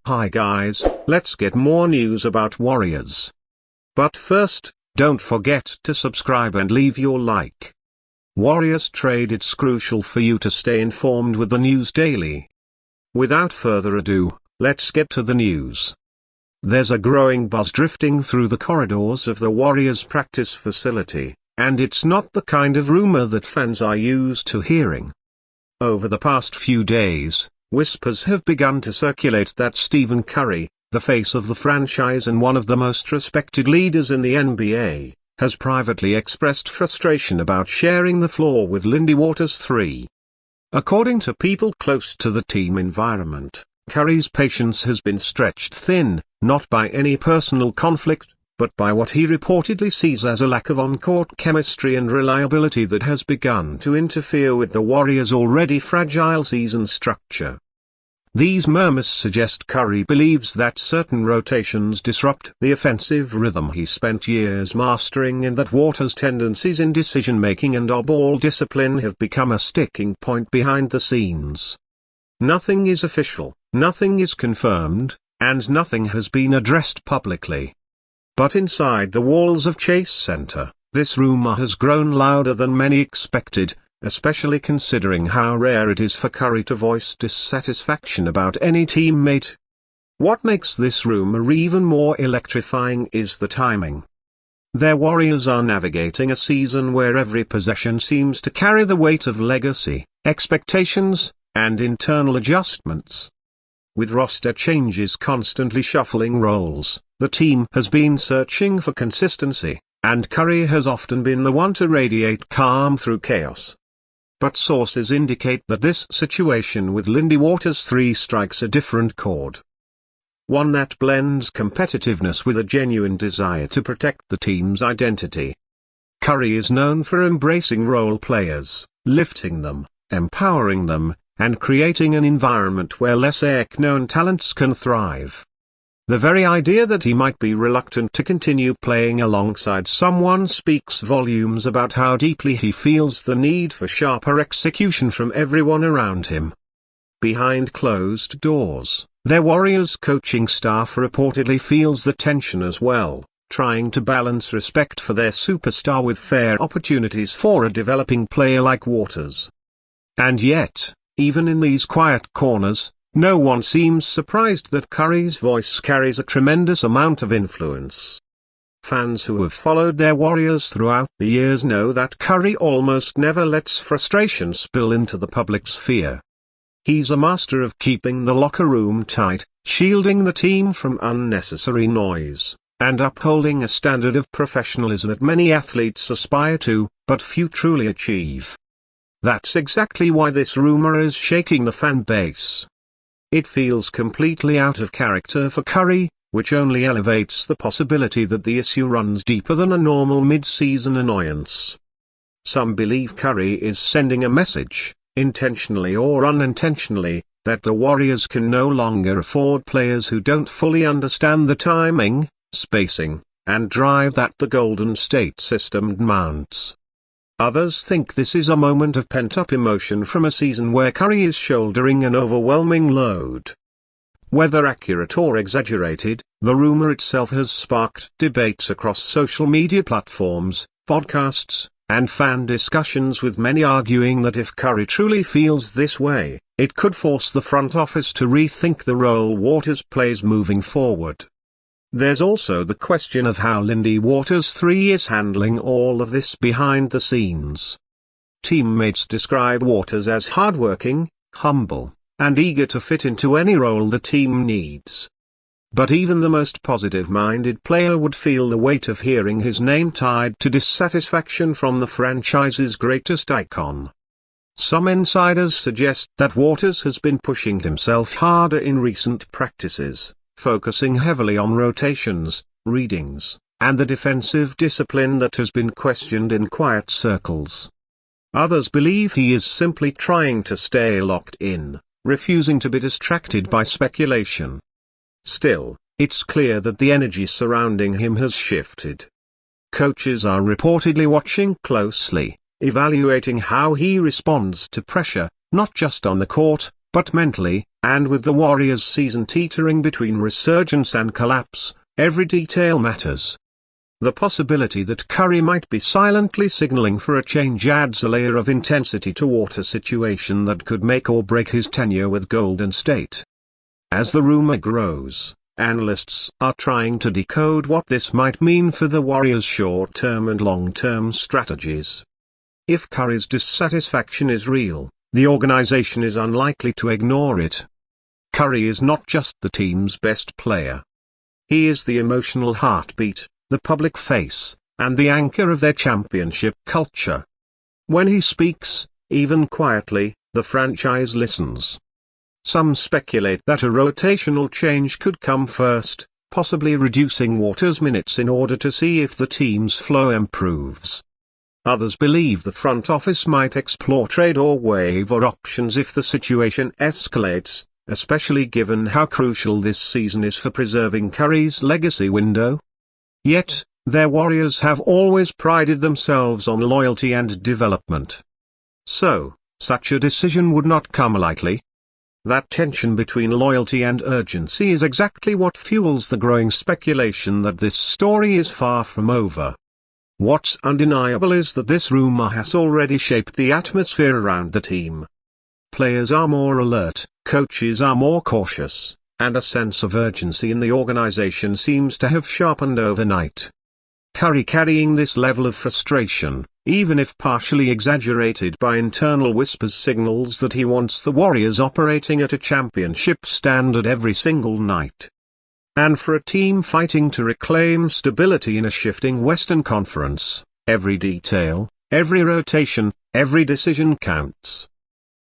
Hi guys, let's get more news about Warriors. But first, don't forget to subscribe and leave your like. Warriorstrade, it's crucial for you to stay informed with the news daily. Without further ado, let's get to the news. There's a growing buzz drifting through the corridors of the Warriors practice facility, and it's not the kind of rumor that fans are used to hearing. Over the past few days, whispers have begun to circulate that Stephen Curry, the face of the franchise and one of the most respected leaders in the NBA, has privately expressed frustration about sharing the floor with Lindy Waters III. According to people close to the team environment, Curry's patience has been stretched thin, not by any personal conflict, but by what he reportedly sees as a lack of on-court chemistry and reliability that has begun to interfere with the Warriors' already fragile season structure. These murmurs suggest Curry believes that certain rotations disrupt the offensive rhythm he spent years mastering, and that Waters' tendencies in decision-making and off-ball discipline have become a sticking point behind the scenes. Nothing is official, nothing is confirmed, and nothing has been addressed publicly. But inside the walls of Chase Center, this rumor has grown louder than many expected, especially considering how rare it is for Curry to voice dissatisfaction about any teammate. What makes this rumor even more electrifying is the timing. Their Warriors are navigating a season where every possession seems to carry the weight of legacy, expectations, and internal adjustments. With roster changes constantly shuffling roles, the team has been searching for consistency, and Curry has often been the one to radiate calm through chaos. But sources indicate that this situation with Lindy Waters III strikes a different chord. One that blends competitiveness with a genuine desire to protect the team's identity. Curry is known for embracing role players, lifting them, empowering them, and creating an environment where lesser-known talents can thrive. The very idea that he might be reluctant to continue playing alongside someone speaks volumes about how deeply he feels the need for sharper execution from everyone around him. Behind closed doors, their Warriors coaching staff reportedly feels the tension as well, trying to balance respect for their superstar with fair opportunities for a developing player like Waters. And yet, even in these quiet corners, no one seems surprised that Curry's voice carries a tremendous amount of influence. Fans who have followed their Warriors throughout the years know that Curry almost never lets frustration spill into the public sphere. He's a master of keeping the locker room tight, shielding the team from unnecessary noise, and upholding a standard of professionalism that many athletes aspire to, but few truly achieve. That's exactly why this rumor is shaking the fan base. It feels completely out of character for Curry, which only elevates the possibility that the issue runs deeper than a normal mid-season annoyance. Some believe Curry is sending a message, intentionally or unintentionally, that the Warriors can no longer afford players who don't fully understand the timing, spacing, and drive that the Golden State system demands. Others think this is a moment of pent-up emotion from a season where Curry is shouldering an overwhelming load. Whether accurate or exaggerated, the rumor itself has sparked debates across social media platforms, podcasts, and fan discussions, with many arguing that if Curry truly feels this way, it could force the front office to rethink the role Waters plays moving forward. There's also the question of how Lindy Waters III is handling all of this behind the scenes. Teammates describe Waters as hardworking, humble, and eager to fit into any role the team needs. But even the most positive-minded player would feel the weight of hearing his name tied to dissatisfaction from the franchise's greatest icon. Some insiders suggest that Waters has been pushing himself harder in recent practices, focusing heavily on rotations, readings, and the defensive discipline that has been questioned in quiet circles. Others believe he is simply trying to stay locked in, refusing to be distracted by speculation. Still, it's clear that the energy surrounding him has shifted. Coaches are reportedly watching closely, evaluating how he responds to pressure, not just on the court, But mentally, and with the Warriors season teetering between resurgence and collapse, every detail matters. The possibility that Curry might be silently signaling for a change adds a layer of intensity toward a situation that could make or break his tenure with Golden State. As the rumor grows, analysts are trying to decode what this might mean for the Warriors' short-term and long-term strategies. If Curry's dissatisfaction is real, the organization is unlikely to ignore it. Curry is not just the team's best player. He is the emotional heartbeat, the public face, and the anchor of their championship culture. When he speaks, even quietly, the franchise listens. Some speculate that a rotational change could come first, possibly reducing Waters' minutes in order to see if the team's flow improves. Others believe the front office might explore trade or waiver options if the situation escalates, especially given how crucial this season is for preserving Curry's legacy window. Yet, their Warriors have always prided themselves on loyalty and development. So, such a decision would not come lightly. That tension between loyalty and urgency is exactly what fuels the growing speculation that this story is far from over. What's undeniable is that this rumor has already shaped the atmosphere around the team. Players are more alert, coaches are more cautious, and a sense of urgency in the organization seems to have sharpened overnight. Curry carrying this level of frustration, even if partially exaggerated by internal whispers, signals that he wants the Warriors operating at a championship standard every single night. And for a team fighting to reclaim stability in a shifting Western Conference, every detail, every rotation, every decision counts.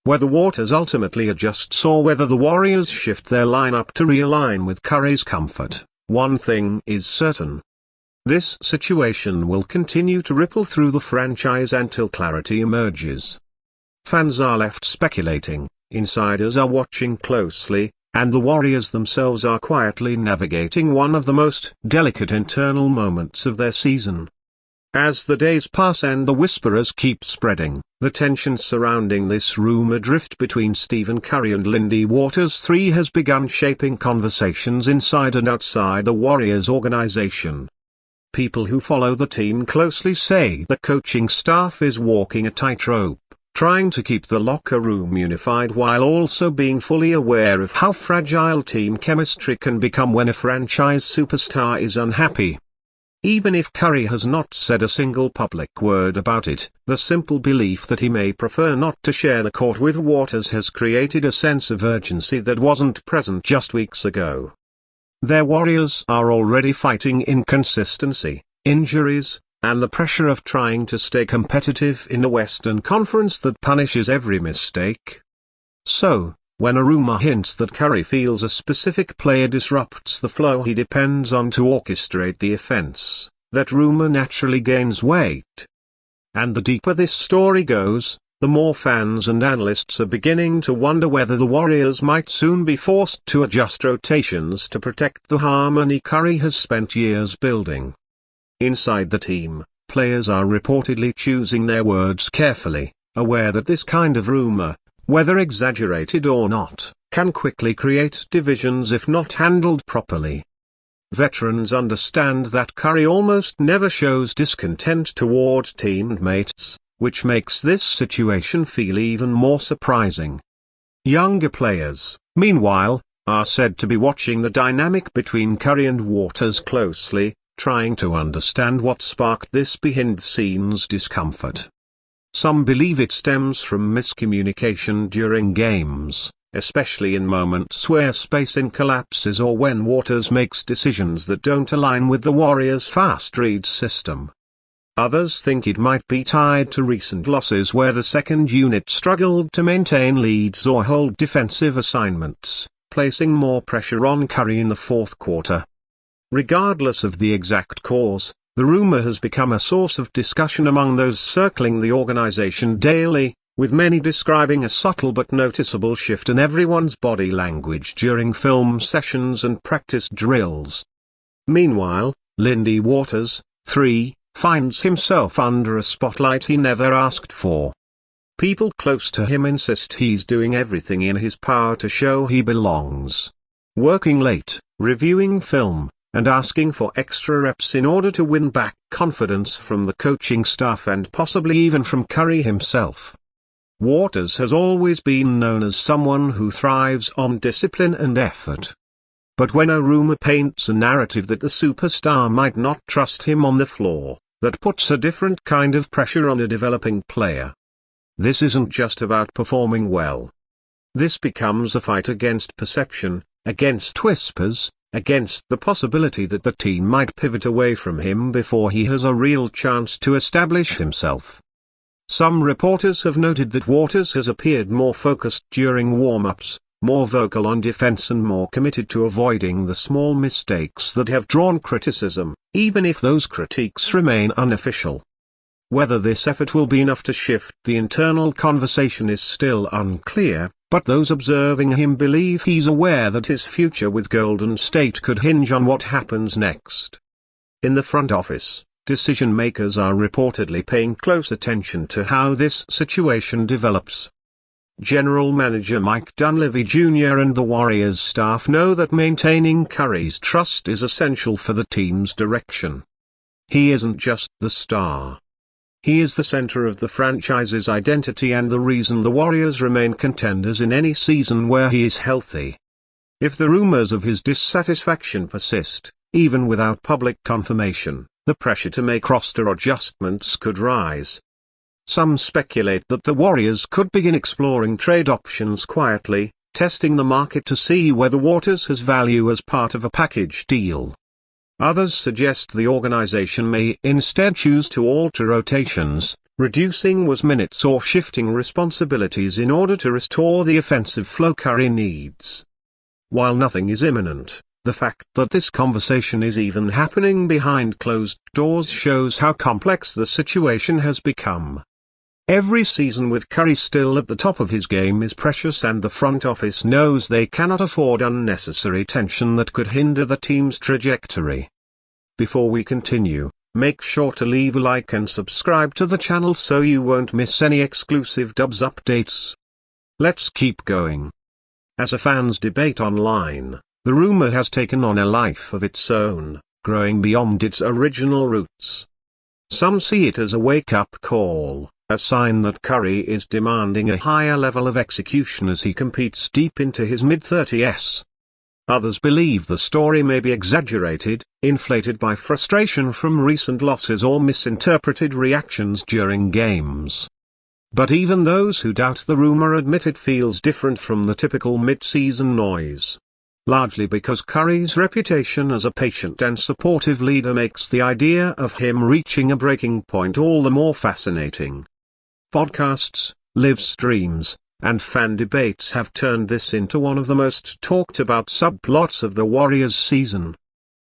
Whether Waters ultimately adjusts or whether the Warriors shift their lineup to realign with Curry's comfort, one thing is certain. This situation will continue to ripple through the franchise until clarity emerges. Fans are left speculating, insiders are watching closely, and the Warriors themselves are quietly navigating one of the most delicate internal moments of their season. As the days pass and the whisperers keep spreading, the tension surrounding this rumor drift between Stephen Curry and Lindy Waters III has begun shaping conversations inside and outside the Warriors organization. People who follow the team closely say the coaching staff is walking a tightrope, trying to keep the locker room unified while also being fully aware of how fragile team chemistry can become when a franchise superstar is unhappy. Even if Curry has not said a single public word about it, the simple belief that he may prefer not to share the court with Waters has created a sense of urgency that wasn't present just weeks ago. Their Warriors are already fighting inconsistency, injuries, and the pressure of trying to stay competitive in a Western Conference that punishes every mistake. So, when a rumor hints that Curry feels a specific player disrupts the flow he depends on to orchestrate the offense, that rumor naturally gains weight. And the deeper this story goes, the more fans and analysts are beginning to wonder whether the Warriors might soon be forced to adjust rotations to protect the harmony Curry has spent years building. Inside the team, players are reportedly choosing their words carefully, aware that this kind of rumor, whether exaggerated or not, can quickly create divisions if not handled properly. Veterans understand that Curry almost never shows discontent toward teammates, which makes this situation feel even more surprising. Younger players, meanwhile, are said to be watching the dynamic between Curry and Waters closely, trying to understand what sparked this behind-the-scenes discomfort. Some believe it stems from miscommunication during games, especially in moments where spacing collapses or when Waters makes decisions that don't align with the Warriors' fast-read system. Others think it might be tied to recent losses where the second unit struggled to maintain leads or hold defensive assignments, placing more pressure on Curry in the fourth quarter. Regardless of the exact cause, the rumor has become a source of discussion among those circling the organization daily, with many describing a subtle but noticeable shift in everyone's body language during film sessions and practice drills. Meanwhile, Lindy Waters III finds himself under a spotlight he never asked for. People close to him insist he's doing everything in his power to show he belongs. Working late, reviewing film, and asking for extra reps in order to win back confidence from the coaching staff and possibly even from Curry himself. Waters has always been known as someone who thrives on discipline and effort. But when a rumor paints a narrative that the superstar might not trust him on the floor, that puts a different kind of pressure on a developing player. This isn't just about performing well. This becomes a fight against perception, against whispers, against the possibility that the team might pivot away from him before he has a real chance to establish himself. Some reporters have noted that Waters has appeared more focused during warm-ups, more vocal on defense and more committed to avoiding the small mistakes that have drawn criticism, even if those critiques remain unofficial. Whether this effort will be enough to shift the internal conversation is still unclear, but those observing him believe he's aware that his future with Golden State could hinge on what happens next. In the front office, decision-makers are reportedly paying close attention to how this situation develops. General Manager Mike Dunleavy Jr. and the Warriors staff know that maintaining Curry's trust is essential for the team's direction. He isn't just the star. He is the center of the franchise's identity and the reason the Warriors remain contenders in any season where he is healthy. If the rumors of his dissatisfaction persist, even without public confirmation, the pressure to make roster adjustments could rise. Some speculate that the Warriors could begin exploring trade options quietly, testing the market to see whether Waters has value as part of a package deal. Others suggest the organization may instead choose to alter rotations, reducing minutes or shifting responsibilities in order to restore the offensive flow Curry needs. While nothing is imminent, the fact that this conversation is even happening behind closed doors shows how complex the situation has become. Every season with Curry still at the top of his game is precious, and the front office knows they cannot afford unnecessary tension that could hinder the team's trajectory. Before we continue, make sure to leave a like and subscribe to the channel so you won't miss any exclusive dubs updates. Let's keep going. As a fans debate online, the rumor has taken on a life of its own, growing beyond its original roots. Some see it as a wake-up call, a sign that Curry is demanding a higher level of execution as he competes deep into his mid-30s. Others believe the story may be exaggerated, inflated by frustration from recent losses or misinterpreted reactions during games. But even those who doubt the rumor admit it feels different from the typical mid-season noise. Largely because Curry's reputation as a patient and supportive leader makes the idea of him reaching a breaking point all the more fascinating. Podcasts, live streams, and fan debates have turned this into one of the most talked about subplots of the Warriors season.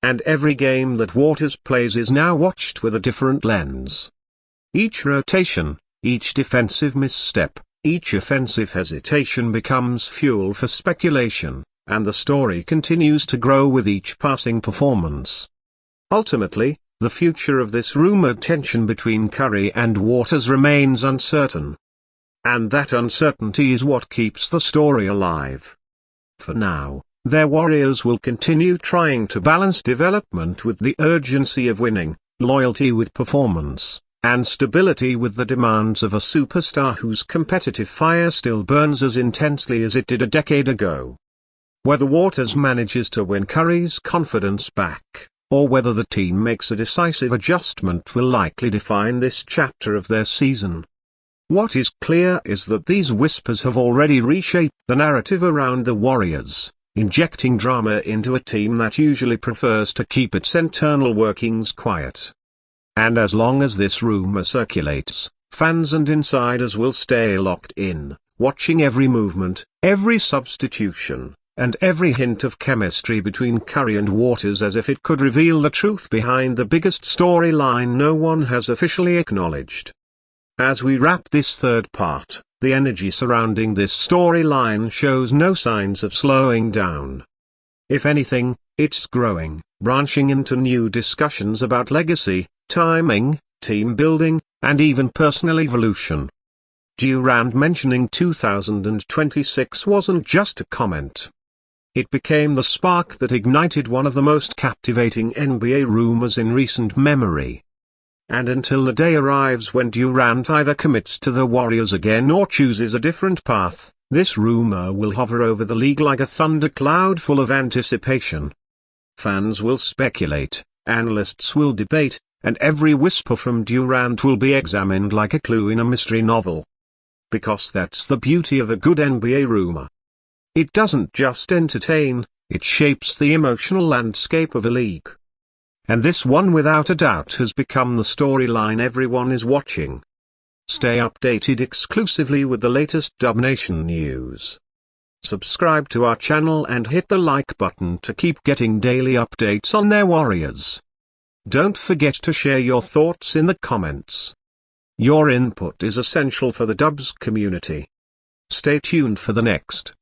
And every game that Waters plays is now watched with a different lens. Each rotation, each defensive misstep, each offensive hesitation becomes fuel for speculation, and the story continues to grow with each passing performance. Ultimately, the future of this rumored tension between Curry and Waters remains uncertain. And that uncertainty is what keeps the story alive. For now, their Warriors will continue trying to balance development with the urgency of winning, loyalty with performance, and stability with the demands of a superstar whose competitive fire still burns as intensely as it did a decade ago. Whether Waters manages to win Curry's confidence back, or whether the team makes a decisive adjustment will likely define this chapter of their season. What is clear is that these whispers have already reshaped the narrative around the Warriors, injecting drama into a team that usually prefers to keep its internal workings quiet. And as long as this rumor circulates, fans and insiders will stay locked in, watching every movement, every substitution, and every hint of chemistry between Curry and Waters as if it could reveal the truth behind the biggest storyline no one has officially acknowledged. As we wrap this third part, the energy surrounding this storyline shows no signs of slowing down. If anything, it's growing, branching into new discussions about legacy, timing, team building, and even personal evolution. Durant mentioning 2026 wasn't just a comment. It became the spark that ignited one of the most captivating NBA rumors in recent memory. And until the day arrives when Durant either commits to the Warriors again or chooses a different path, this rumor will hover over the league like a thundercloud full of anticipation. Fans will speculate, analysts will debate, and every whisper from Durant will be examined like a clue in a mystery novel. Because that's the beauty of a good NBA rumor. It doesn't just entertain, it shapes the emotional landscape of a league. And this one without a doubt has become the storyline everyone is watching. Stay updated exclusively with the latest Dub Nation news. Subscribe to our channel and hit the like button to keep getting daily updates on their Warriors. Don't forget to share your thoughts in the comments. Your input is essential for the Dubs community. Stay tuned for the next